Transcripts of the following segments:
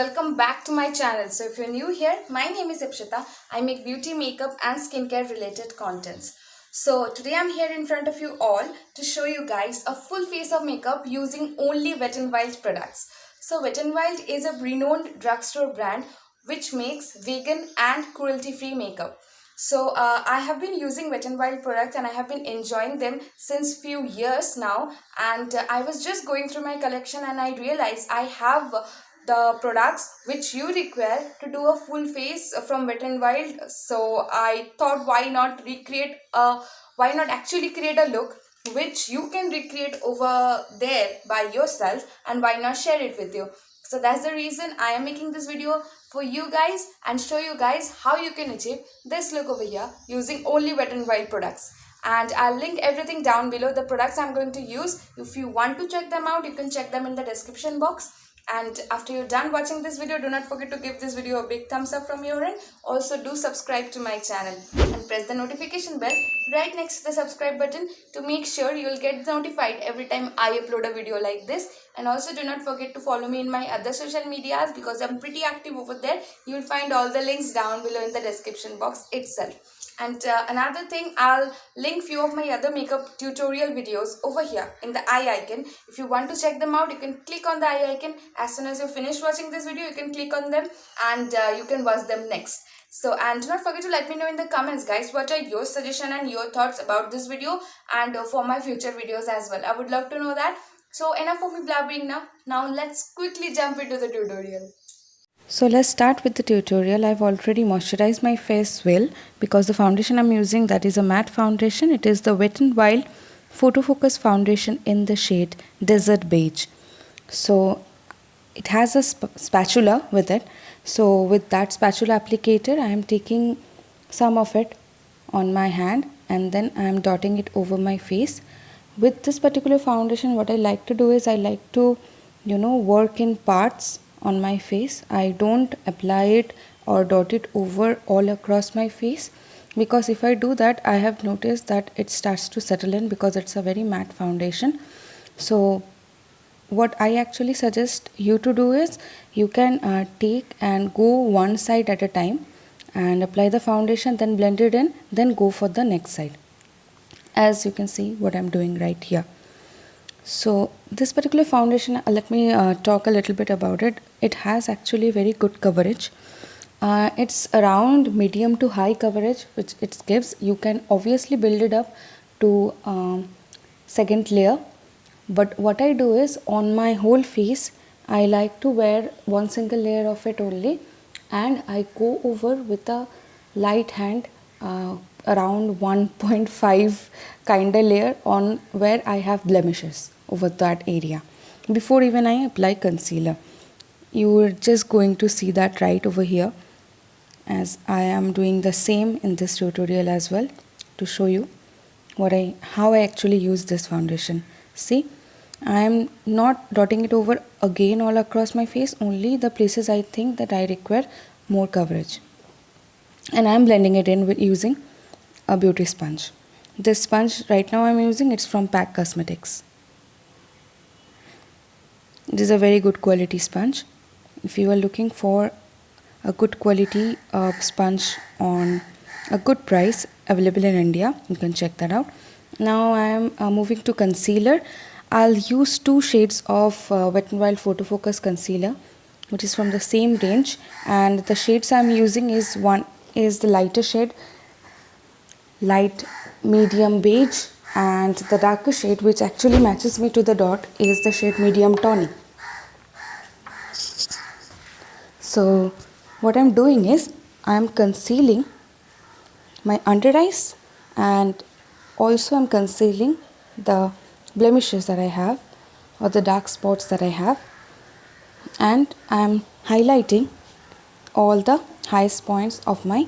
welcome back to my channel. So if you're new here, my name is Ipshita. I make beauty, makeup and skincare related contents. So today I'm here in front of you all to show you guys a full face of makeup using only Wet n Wild products. So Wet n Wild is a renowned drugstore brand which makes vegan and cruelty free makeup. So I have been using Wet n Wild products and I have been enjoying them since few years now, and I was just going through my collection and I realized I have the products which you require to do a full face from Wet n Wild. So I thought, why not actually create a look which you can recreate over there by yourself, and why not share it with you. So that's the reason I am making this video for you guys and show you guys how you can achieve this look over here using only Wet n Wild products. And I'll link everything down below, the products I'm going to use. If you want to check them out, you can check them in the description box. And after you're done watching this video, do not forget to give this video a big thumbs up from your end. Also do subscribe to my channel and press the notification bell right next to the subscribe button to make sure you'll get notified every time I upload a video like this. And also do not forget to follow me in my other social medias because I'm pretty active over there. You'll find all the links down below in the description box itself. And another thing, I'll link few of my other makeup tutorial videos over here in the eye icon. If you want to check them out, you can click on the eye icon. As soon as you finish watching this video, you can click on them and you can watch them next. So, and do not forget to let me know in the comments, guys, what are your suggestions and your thoughts about this video and for my future videos as well. I would love to know that. So enough of me blabbering now. Now let's quickly jump into the tutorial. So let's start with the tutorial. I've already moisturized my face well because the foundation I'm using, that is a matte foundation. It is the Wet n Wild Photo Focus foundation in the shade Desert Beige. So it has a spatula with it. So with that spatula applicator, I am taking some of it on my hand and then I am dotting it over my face. With this particular foundation, what I like to do is I like to work in parts on my face. I don't apply it or dot it over all across my face, because if I do that, I have noticed that it starts to settle in because it's a very matte foundation. So what I actually suggest you to do is you can take and go one side at a time and apply the foundation, then blend it in, then go for the next side, as you can see what I'm doing right here. So this particular foundation, let me talk a little bit about it. It has actually very good coverage. It's around medium to high coverage which it gives. You can obviously build it up to second layer, but what I do is on my whole face I like to wear one single layer of it only, and I go over with a light hand around 1.5 kind of layer on where I have blemishes over that area before even I apply concealer. You are just going to see that right over here, as I am doing the same in this tutorial as well to show you how I actually use this foundation. See, I am not dotting it over again all across my face, only the places I think that I require more coverage, and I am blending it in with using a beauty sponge. This sponge right now I'm using, it's from PAC Cosmetics. It is a very good quality sponge. If you are looking for a good quality sponge on a good price available in India, you can check that out. Now I am moving to concealer. I'll use two shades of Wet n Wild Photo Focus concealer, which is from the same range, and the shades I'm using is one is the lighter shade, light medium beige, and the darker shade which actually matches me to the dot is the shade medium tawny. So what I'm doing is I'm concealing my under eyes, and also I'm concealing the blemishes that I have or the dark spots that I have, and I'm highlighting all the highest points of my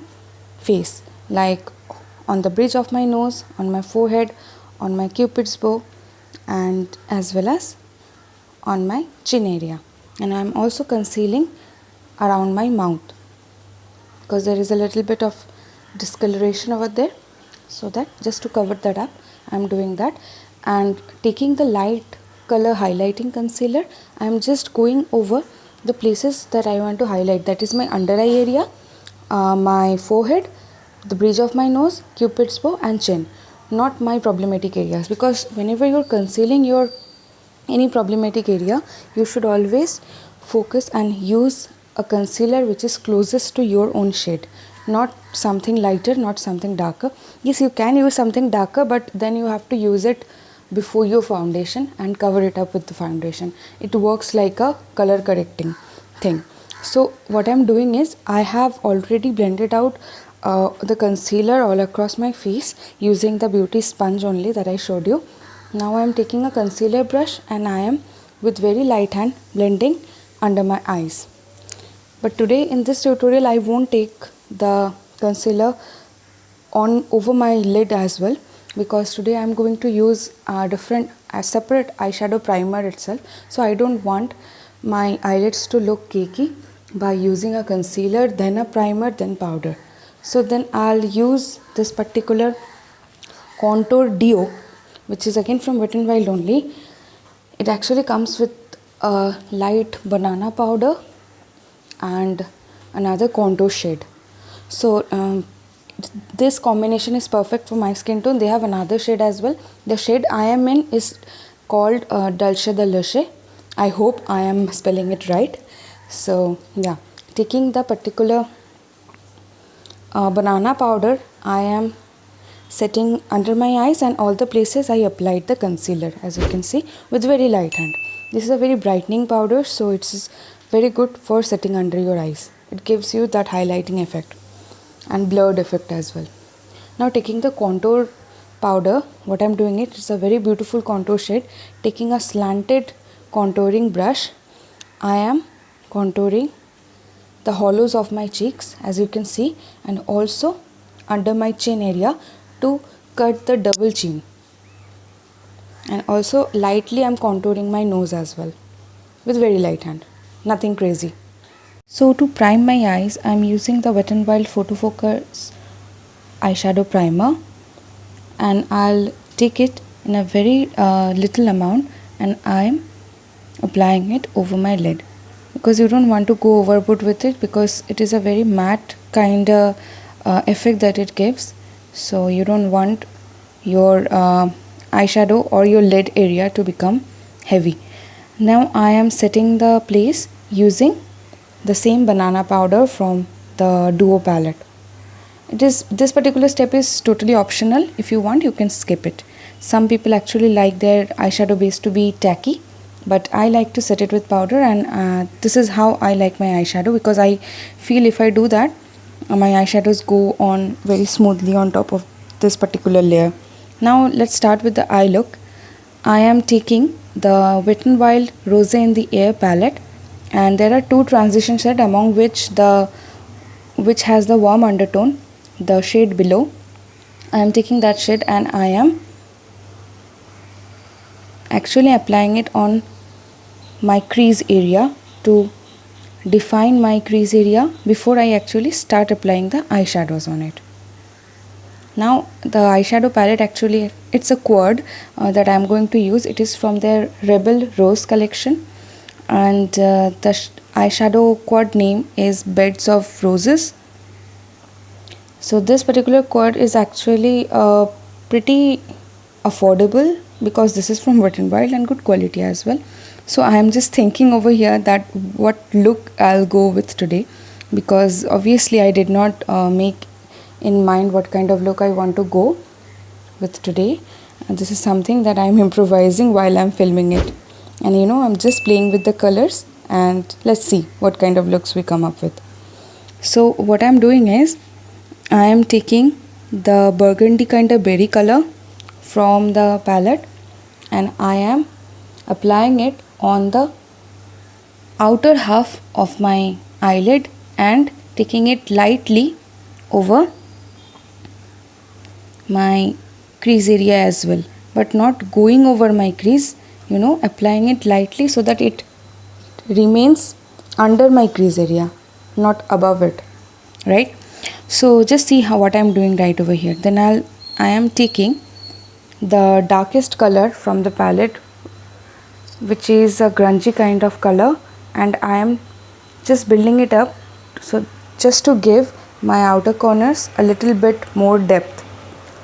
face, like on the bridge of my nose, on my forehead, on my cupid's bow, and as well as on my chin area. And I'm also concealing around my mouth because there is a little bit of discoloration over there, so that just to cover that up I'm doing that. And taking the light color highlighting concealer, I'm just going over the places that I want to highlight, that is my under eye area, my forehead, the bridge of my nose, cupid's bow and chin, not my problematic areas, because whenever you're concealing your any problematic area, you should always focus and use a concealer which is closest to your own shade, not something lighter, not something darker. Yes, you can use something darker, but then you have to use it before your foundation and cover it up with the foundation. It works like a color correcting thing. So what I'm doing is, I have already blended out the concealer all across my face using the beauty sponge only that I showed you. Now I am taking a concealer brush and I am with very light hand blending under my eyes. But today in this tutorial I won't take the concealer on over my lid as well, because today I am going to use a separate eyeshadow primer itself. So I don't want my eyelids to look cakey by using a concealer, then a primer, then powder. So then I'll use this particular contour duo, which is again from Wet n Wild only. It actually comes with a light banana powder and another contour shade. So this combination is perfect for my skin tone. They have another shade as well. The shade I am in is called Dulce de Leche. I hope I am spelling it right. So yeah, taking the particular banana powder, I am setting under my eyes, and all the places I applied the concealer, as you can see, with very light hand. This is a very brightening powder, so it's very good for setting under your eyes. It gives you that highlighting effect and blurred effect as well. Now taking the contour powder, what I'm doing, it's a very beautiful contour shade. Taking a slanted contouring brush, I am contouring the hollows of my cheeks, as you can see, and also under my chin area to cut the double chin, and also lightly I'm contouring my nose as well with very light hand, nothing crazy. So to prime my eyes, I'm using the Wet n Wild Photo Focus eyeshadow primer, and I'll take it in a very little amount and I'm applying it over my lid, because you don't want to go overboard with it, because it is a very matte kind of effect that it gives. So you don't want your eyeshadow or your lid area to become heavy. Now I am setting the place using the same banana powder from the Duo palette. This particular step is totally optional. If you want, you can skip it. Some people actually like their eyeshadow base to be tacky, but I like to set it with powder, and this is how I like my eyeshadow, because I feel if I do that, my eyeshadows go on very smoothly on top of this particular layer. Now let's start with the eye look. I am taking the Wet n Wild Rose in the Air palette, and there are two transition shades, among which has the warm undertone, the shade below. I am taking that shade and I am actually applying it on my crease area to define my crease area before I actually start applying the eyeshadows on it. Now the eyeshadow palette, actually it's a quad that I am going to use. It is from their Rebel Rose collection, and the eyeshadow quad name is Beds of Roses. So this particular quad is actually pretty affordable, because this is from Wet n Wild and good quality as well. So I am just thinking over here that what look I'll go with today, because obviously I did not make in mind what kind of look I want to go with today, and this is something that I'm improvising while I'm filming it. And I'm just playing with the colors, and let's see what kind of looks we come up with. So what I'm doing is, I am taking the burgundy kind of berry color from the palette, and I am applying it on the outer half of my eyelid and taking it lightly over my crease area as well, but not going over my crease, applying it lightly so that it remains under my crease area, not above it, right? So just see what I'm doing right over here. Then I am taking the darkest color from the palette, which is a grungy kind of color, and I am just building it up, so just to give my outer corners a little bit more depth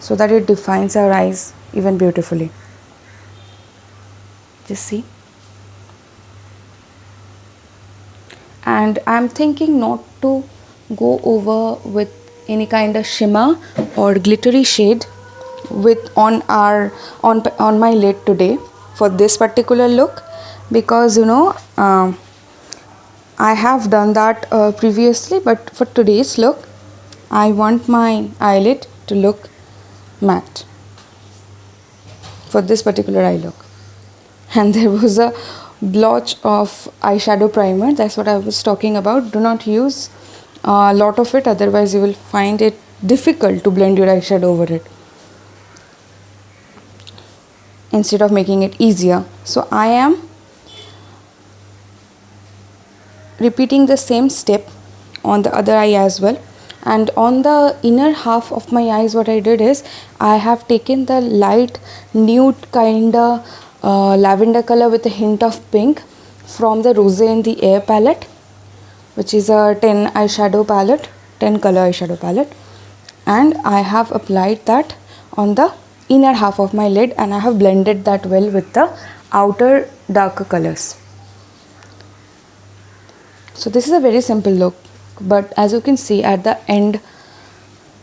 so that it defines our eyes even beautifully. Just see. And I'm thinking not to go over with any kind of shimmer or glittery shade with on my lid today for this particular look, because I have done that previously, but for today's look I want my eyelid to look matte for this particular eye look. And there was a blotch of eyeshadow primer, that's what I was talking about. Do not use a lot of it, otherwise you will find it difficult to blend your eyeshadow over it instead of making it easier. So I am repeating the same step on the other eye as well. And on the inner half of my eyes, what I did is I have taken the light nude kind of lavender color with a hint of pink from the Rosé in the Air palette, which is a 10 color eyeshadow palette, and I have applied that on the inner half of my lid, and I have blended that well with the outer darker colors. So this is a very simple look, but as you can see at the end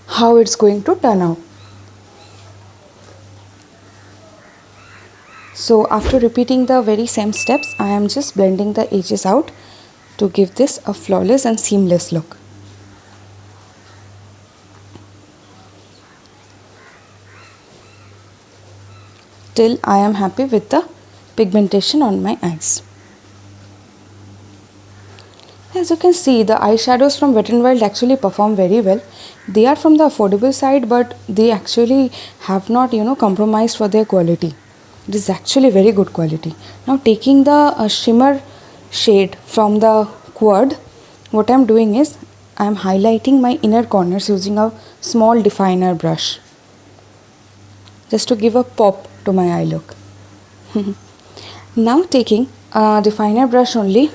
how it's going to turn out. So after repeating the very same steps, I am just blending the edges out to give this a flawless and seamless look. Till I am happy with the pigmentation on my eyes. As you can see, the eyeshadows from Wet n Wild actually perform very well. They are from the affordable side, but they actually have not compromised for their quality. It is actually very good quality. Now taking the shimmer shade from the quad, what I am doing is I am highlighting my inner corners using a small definer brush, just to give a pop to my eye look. Now taking a definer brush only,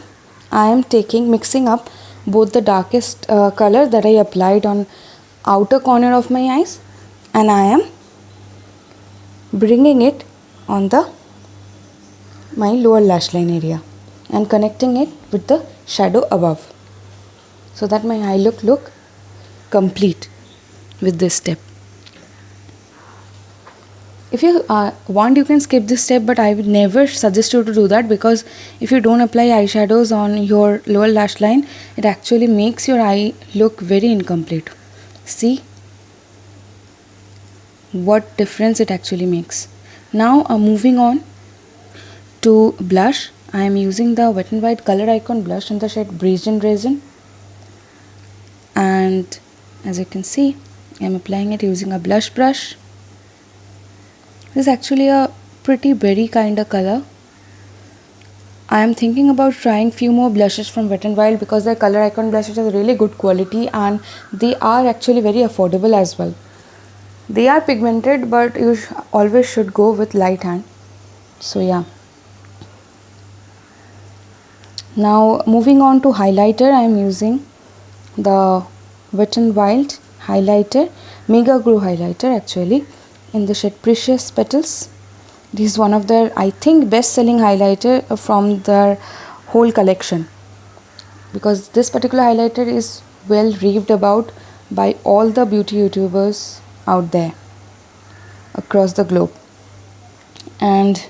I am mixing up both the darkest color that I applied on outer corner of my eyes, and I am bringing it on my lower lash line area and connecting it with the shadow above, so that my eye look complete with this step. If you want, you can skip this step, but I would never suggest you to do that, because if you don't apply eyeshadows on your lower lash line, it actually makes your eye look very incomplete. See what difference it actually makes. Now moving on to blush, I am using the Wet n Wild Color Icon blush in the shade Brazen Resin, and as you can see, I am applying it using a blush brush. This is actually a pretty berry kind of color. I am thinking about trying few more blushes from Wet n Wild, because their Color Icon blushes are really good quality and they are actually very affordable as well. They are pigmented, but you always should go with light hand. So yeah. Now moving on to highlighter, I am using the Wet n Wild highlighter, Mega Glow highlighter actually, in the shade Precious Petals. This is one of their, I think, best selling highlighter from their whole collection, because this particular highlighter is well raved about by all the beauty YouTubers out there across the globe. And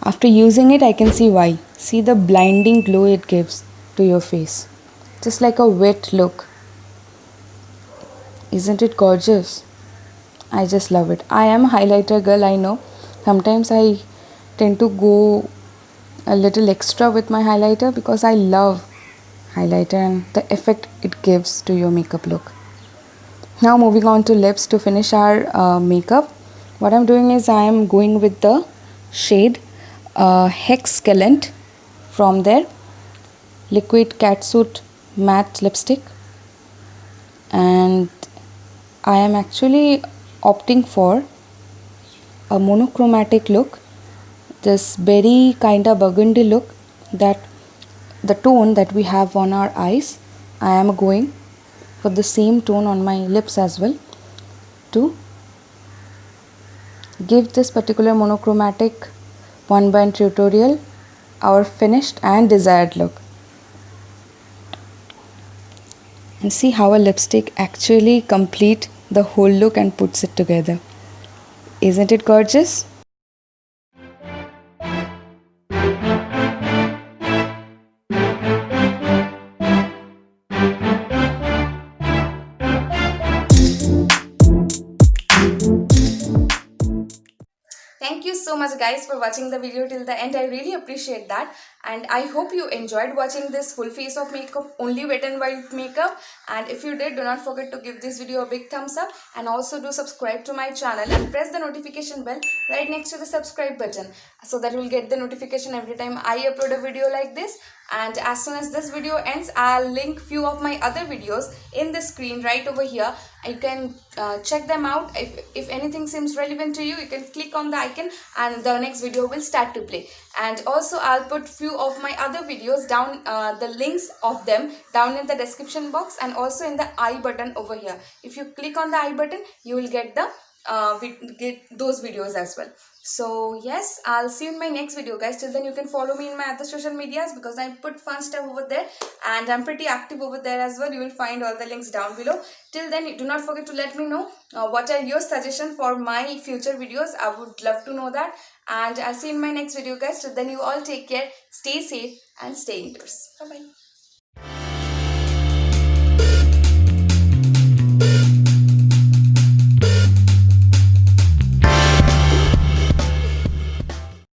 after using it, I can see why. See the blinding glow it gives to your face, just like a wet look. Isn't it gorgeous? I just love it. I am a highlighter girl, I know. Sometimes I tend to go a little extra with my highlighter, because I love highlighter and the effect it gives to your makeup look. Now moving on to lips to finish our makeup. What I'm doing is I am going with the shade Hex Gallant from their Liquid Catsuit Matte Lipstick, and I am actually opting for a monochromatic look, this berry kind of burgundy look that the tone that we have on our eyes, I am going for the same tone on my lips as well to give this particular monochromatic one band tutorial our finished and desired look. And see how a lipstick actually complete the whole look and puts it together. Isn't it gorgeous? Thank you so much guys for watching the video till the end. I really appreciate that, and I hope you enjoyed watching this full face of makeup, only Wet n Wild makeup. And if you did, do not forget to give this video a big thumbs up, and also do subscribe to my channel and press the notification bell right next to the subscribe button, so that you will get the notification every time I upload a video like this. And as soon as this video ends, I'll link few of my other videos in the screen right over here. You can check them out. If anything seems relevant to you, you can click on the icon and the next video will start to play. And also I'll put few of my other videos down, the links of them down in the description box and also in the I button over here. If you click on the I button, you will get the get those videos as well. So yes, I'll see you in my next video guys. Till then, you can follow me in my other social medias because I put fun stuff over there and I'm pretty active over there as well. You will find all the links down below. Till then, do not forget to let me know what are your suggestions for my future videos. I would love to know that. And I'll see you in my next video guys. Till then, you all take care, stay safe and stay indoors. Bye bye.